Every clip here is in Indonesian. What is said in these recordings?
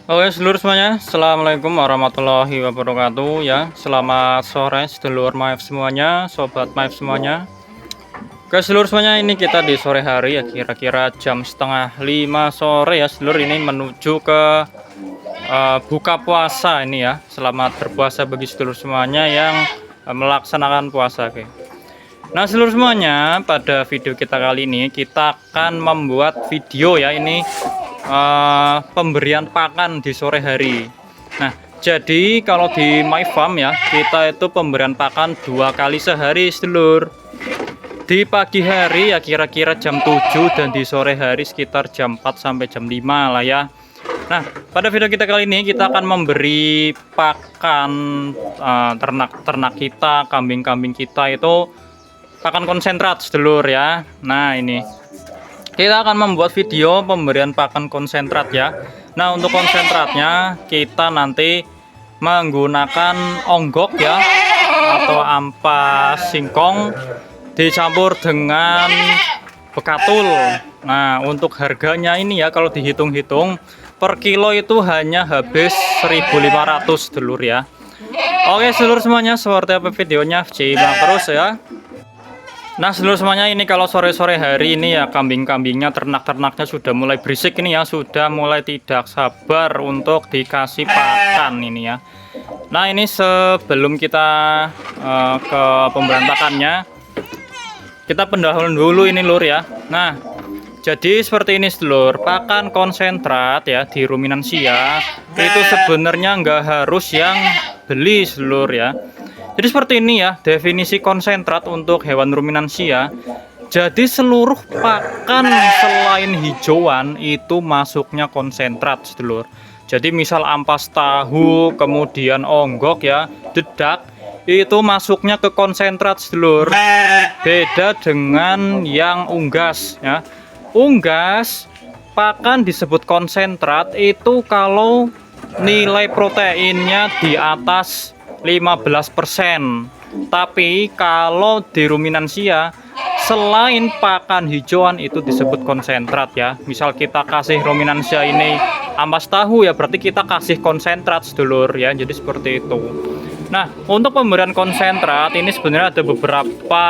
Oke sedulur semuanya, Assalamualaikum warahmatullahi wabarakatuh ya. Selamat sore sedulur Maif semuanya, sobat Maif semuanya. Oke sedulur semuanya, ini kita di sore hari ya, kira-kira jam setengah 5 sore ya sedulur. Ini menuju ke buka puasa ini ya. Selamat berpuasa bagi sedulur semuanya yang melaksanakan puasa. Oke. Nah seluruh semuanya, pada video kita kali ini kita akan membuat video ya, ini pemberian pakan di sore hari. Nah jadi kalau di My Farm ya, kita itu pemberian pakan 2 kali sehari sedulur. Di pagi hari ya kira-kira jam 7, dan di sore hari sekitar jam 4 sampai jam 5 lah ya. Nah pada video kita kali ini kita akan memberi pakan ternak-ternak kita, kambing-kambing kita itu pakan konsentrat sedulur ya. Nah ini kita akan membuat video pemberian pakan konsentrat ya. Nah untuk konsentratnya kita nanti menggunakan onggok ya, atau ampas singkong dicampur dengan bekatul. Nah untuk harganya ini ya, kalau dihitung-hitung per kilo itu hanya habis 1.500 sedulur ya. Oke sedulur semuanya, seperti apa videonya simak terus ya. Nah sedulur semuanya, ini kalau sore-sore hari ini ya, kambing-kambingnya, ternak-ternaknya sudah mulai berisik ini ya, sudah mulai tidak sabar untuk dikasih pakan ini ya. Nah ini sebelum kita ke pemberian pakannya, kita pendahuluan dulu ini lur ya. Nah jadi seperti ini sedulur, pakan konsentrat ya di ruminansia itu sebenarnya nggak harus yang beli sedulur ya. Jadi seperti ini ya definisi konsentrat untuk hewan ruminansia. Jadi seluruh pakan selain hijauan itu masuknya konsentrat sedulur. Jadi misal ampas tahu, kemudian onggok ya, dedak, itu masuknya ke konsentrat sedulur. Beda dengan yang unggas ya. Unggas pakan disebut konsentrat itu kalau nilai proteinnya di atas 15%. Tapi kalau di ruminansia selain pakan hijauan itu disebut konsentrat ya. Misal kita kasih ruminansia ini ampas tahu ya, berarti kita kasih konsentrat sedulur ya. Jadi seperti itu. Nah untuk pemberian konsentrat ini sebenarnya ada beberapa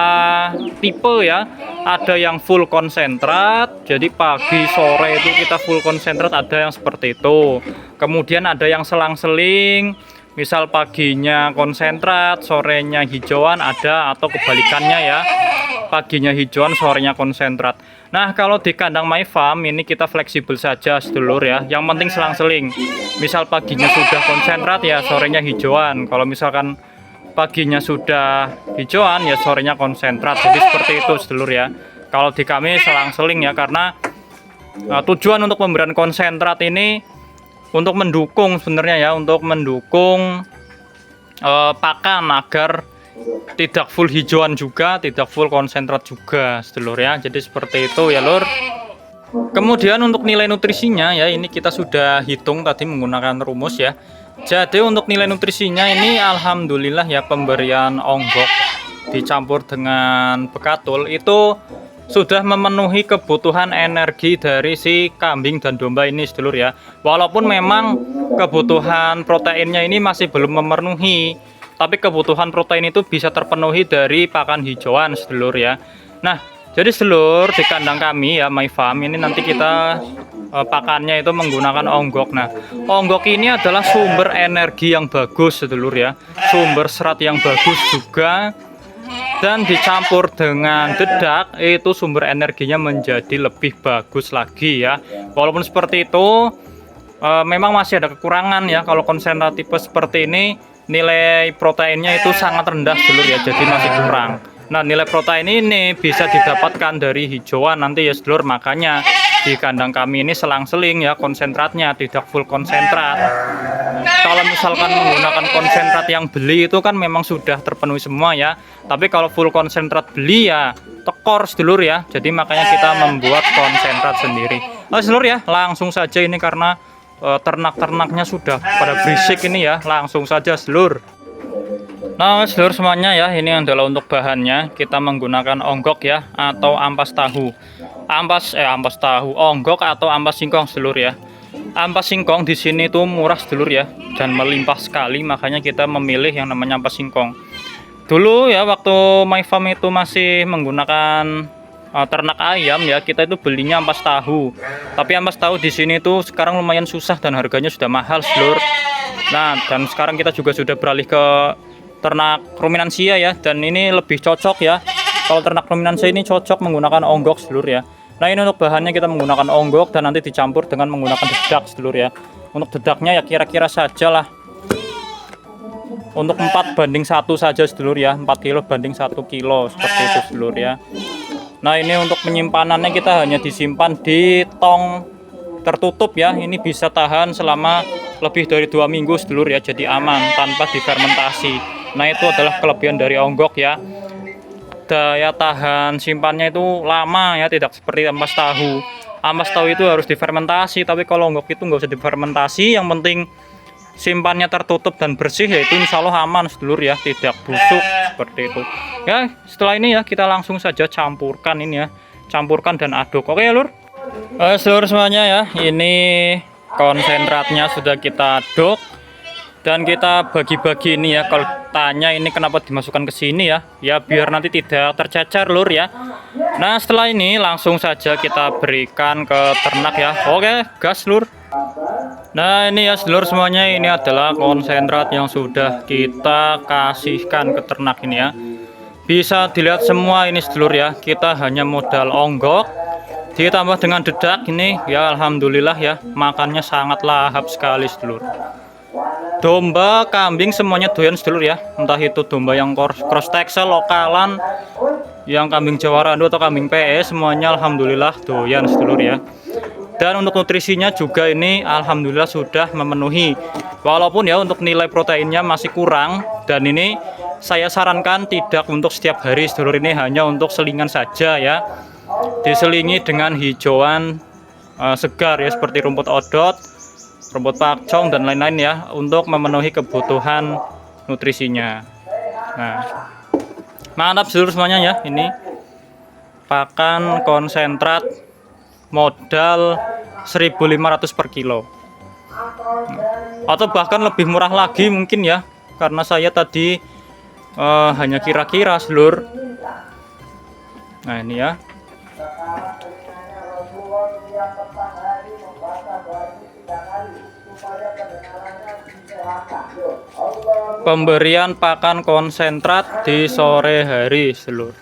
tipe ya. Ada yang full konsentrat, jadi pagi sore itu kita full konsentrat, ada yang seperti itu. Kemudian ada yang selang-seling, misal paginya konsentrat, sorenya hijauan ada, atau kebalikannya ya, paginya hijauan, sorenya konsentrat. Nah kalau di kandang My Farm ini kita fleksibel saja sedulur ya, yang penting selang-seling. Misal paginya sudah konsentrat ya, sorenya hijauan. Kalau misalkan paginya sudah hijauan ya, sorenya konsentrat. Jadi seperti itu sedulur ya. Kalau di kami selang-seling ya, karena tujuan untuk pemberian konsentrat ini untuk mendukung sebenarnya ya, untuk mendukung pakan agar tidak full hijauan juga, tidak full konsentrat juga sedulur ya. Jadi seperti itu ya lur. Kemudian untuk nilai nutrisinya ya, ini kita sudah hitung tadi menggunakan rumus ya. Jadi untuk nilai nutrisinya ini alhamdulillah ya, pemberian onggok dicampur dengan bekatul itu sudah memenuhi kebutuhan energi dari si kambing dan domba ini sedulur ya. Walaupun memang kebutuhan proteinnya ini masih belum memenuhi, tapi kebutuhan protein itu bisa terpenuhi dari pakan hijauan sedulur ya. Nah jadi sedulur, di kandang kami ya My Farm ini nanti kita pakannya itu menggunakan onggok. Nah onggok ini adalah sumber energi yang bagus sedulur ya, sumber serat yang bagus juga, dan dicampur dengan dedak itu sumber energinya menjadi lebih bagus lagi ya. Walaupun seperti itu memang masih ada kekurangan ya, kalau konsentrat tipe seperti ini nilai proteinnya itu sangat rendah sedulur ya, jadi masih kurang. Nah nilai protein ini bisa didapatkan dari hijauan nanti ya sedulur, makanya di kandang kami ini selang-seling ya konsentratnya, tidak full konsentrat. Kalau misalkan menggunakan konsentrat yang beli itu kan memang sudah terpenuhi semua ya, tapi kalau full konsentrat beli ya tekor sedulur ya. Jadi makanya kita membuat konsentrat sendiri. Nah sedulur ya, langsung saja ini karena ternak-ternaknya sudah pada berisik ini ya, langsung saja sedulur. Nah sedulur semuanya ya, ini adalah untuk bahannya. Kita menggunakan onggok ya, atau ampas tahu. Ampas tahu, onggok atau ampas singkong sedulur ya. Ampas singkong di sini tuh murah sedulur ya, dan melimpah sekali, makanya kita memilih yang namanya ampas singkong. Dulu ya waktu My Farm itu masih menggunakan ternak ayam ya, kita itu belinya ampas tahu. Tapi ampas tahu di sini tuh sekarang lumayan susah dan harganya sudah mahal sedulur. Nah, dan sekarang kita juga sudah beralih ke ternak ruminansia ya, dan ini lebih cocok ya. Kalau ternak ruminansia ini cocok menggunakan onggok sedulur ya. Nah, ini untuk bahannya kita menggunakan onggok dan nanti dicampur dengan menggunakan dedak sedulur ya. Untuk dedaknya ya kira-kira saja lah. Untuk 4:1 saja sedulur ya, 4 kilo banding 1 kilo seperti itu sedulur ya. Nah, ini untuk penyimpanannya kita hanya disimpan di tong tertutup ya. Ini bisa tahan selama lebih dari 2 minggu sedulur ya, jadi aman tanpa difermentasi. Nah, itu adalah kelebihan dari onggok ya. Daya tahan simpannya itu lama ya, tidak seperti ampas tahu. Ampas tahu itu harus difermentasi, tapi kalau onggok itu nggak usah difermentasi, yang penting simpannya tertutup dan bersih, yaitu insya Allah aman sedulur ya, tidak busuk seperti itu ya. Setelah ini ya kita langsung saja campurkan ini ya, campurkan dan aduk. Oke ya lur. Sedulur semuanya ya, ini konsentratnya sudah kita aduk dan kita bagi-bagi ini ya. Kalau tanya ini kenapa dimasukkan ke sini ya, ya biar nanti tidak tercecer lur ya. Nah, setelah ini langsung saja kita berikan ke ternak ya. Oke gas lur. Nah, ini ya sedulur semuanya, ini adalah konsentrat yang sudah kita kasihkan ke ternak ini ya. Bisa dilihat semua ini sedulur ya, kita hanya modal onggok ditambah dengan dedak ini ya, alhamdulillah ya, makannya sangat lahap sekali sedulur. Domba, kambing semuanya doyan sedulur ya, entah itu domba yang cross texel lokalan, yang kambing Jawa Randu atau kambing PE, semuanya alhamdulillah doyan sedulur ya. Dan untuk nutrisinya juga ini alhamdulillah sudah memenuhi, walaupun ya untuk nilai proteinnya masih kurang, dan ini saya sarankan tidak untuk setiap hari sedulur, ini hanya untuk selingan saja ya, diselingi dengan hijauan segar ya, seperti rumput odot, rumput pakcong dan lain-lain ya, untuk memenuhi kebutuhan nutrisinya. Nah, mantap sedulur semuanya ya, ini pakan konsentrat modal 1.500 per kilo, atau bahkan lebih murah lagi mungkin ya, karena saya tadi hanya kira-kira sedulur. Nah, ini ya. Pemberian pakan konsentrat di sore hari sedulur.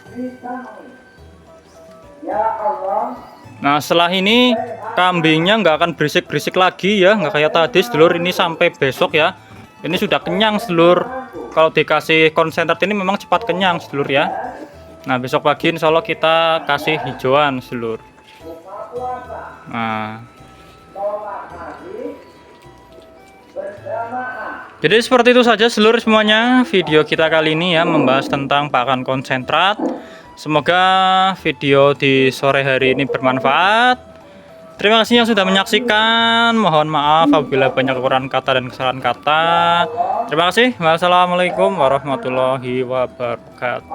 Nah, setelah ini kambingnya nggak akan berisik-berisik lagi ya, nggak kayak tadi sedulur. Ini sampai besok ya, ini sudah kenyang sedulur. Kalau dikasih konsentrat ini memang cepat kenyang sedulur ya. Nah, besok pagi insya Allah kita kasih hijauan sedulur. Nah, jadi seperti itu saja sedulur semuanya video kita kali ini ya, membahas tentang pakan konsentrat. Semoga video di sore hari ini bermanfaat. Terima kasih yang sudah menyaksikan. Mohon maaf apabila banyak kekurangan kata dan kesalahan kata. Terima kasih. Wassalamualaikum warahmatullahi wabarakatuh.